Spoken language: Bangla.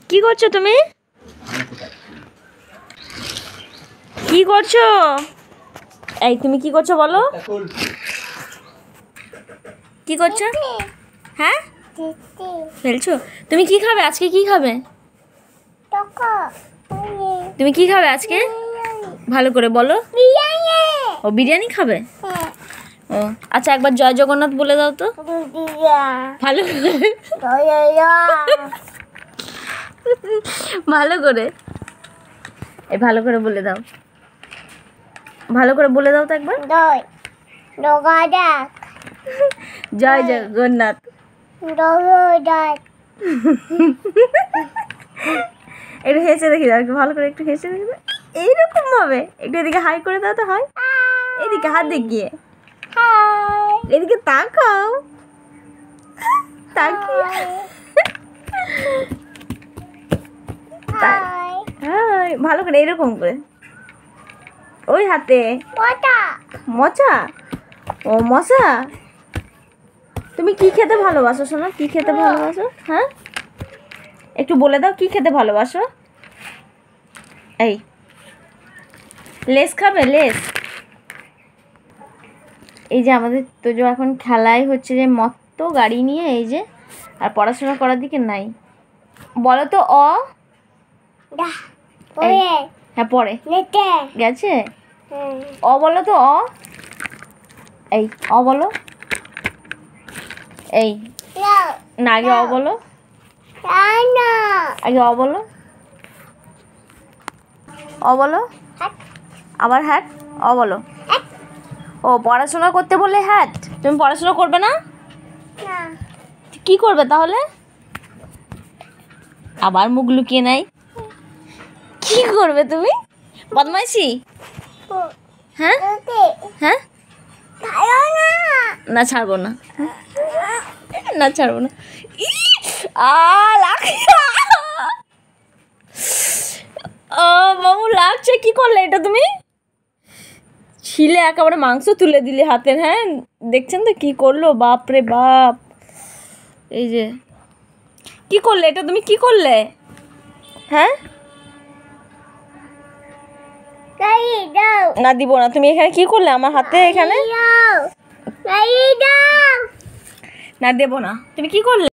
কি করছো তুমি? কি করছো? এই তুমি কি করছো বলো? কি করছো? হ্যাঁ খেলছো? তুমি কি খাবে আজকে? কি খাবে? তুমি কি খাবে আজকে? ভালো করে বলো। ও বিরিয়ানি খাবে? ও আচ্ছা, একবার জয় জগন্নাথ বলে দাও তো ভালো করে। ভালো করে এই ভালো করে বলে দাও, ভালো করে বলে দাও তো একবার। জয় জগন্নাথ। একটু হেসে দেখি দাও, একটু ভালো করে একটু হেসে দেখি দাও। এইরকম ভাবে একটু এদিকে হাই করে দাও তো। হাই, এদিকে হাত দেখিয়ে, এদিকে তাকাও, তাকিয়ে হাই ভালো করে এরকম করে ওই হাতে মচা। ও মশা। তুমি কি খেতে ভালোবাসো শোনো? কি খেতে ভালোবাসো? হ্যাঁ একটু বলে দাও কি খেতে ভালোবাসো। এই লেস খাবে? লেস। এই যে আমাদের তো যে এখন খেলাই হচ্ছে যে মত্ত গাড়ি নিয়ে, এই যে, আর পড়াশোনা করার দিকে নাই। বলো তো অ। হ্যাঁ পড়ে গেছে। অ বলো তো অ। এই অ বলো। এই না, আগে অ বলো, আগে অ বলো। অ বলো, আবার হ্যাট। অ বলো। ও পড়াশোনা করতে বললে হ্যাট। তুমি পড়াশোনা করবে না? কি করবে তাহলে? আবার মুখ লুকিয়ে নাই। কি করবে তুমি? বদমাইশি? হ্যাঁ হ্যাঁ না ছাড়বো না, না ছাড়বো না। মামু লাগছে। কি করলে এটা তুমি? ছিলে একেবারে মাংস তুলে দিলে হাতের। হ্যাঁ দেখছেন তো কি করলো? বাপ রে বাপ। এই যে কি করলে এটা তুমি? কি করলে? হ্যাঁ না দিব না। তুমি এখানে কি করলে আমার হাতে? এখানে না দেবো না। তুমি কি করলে?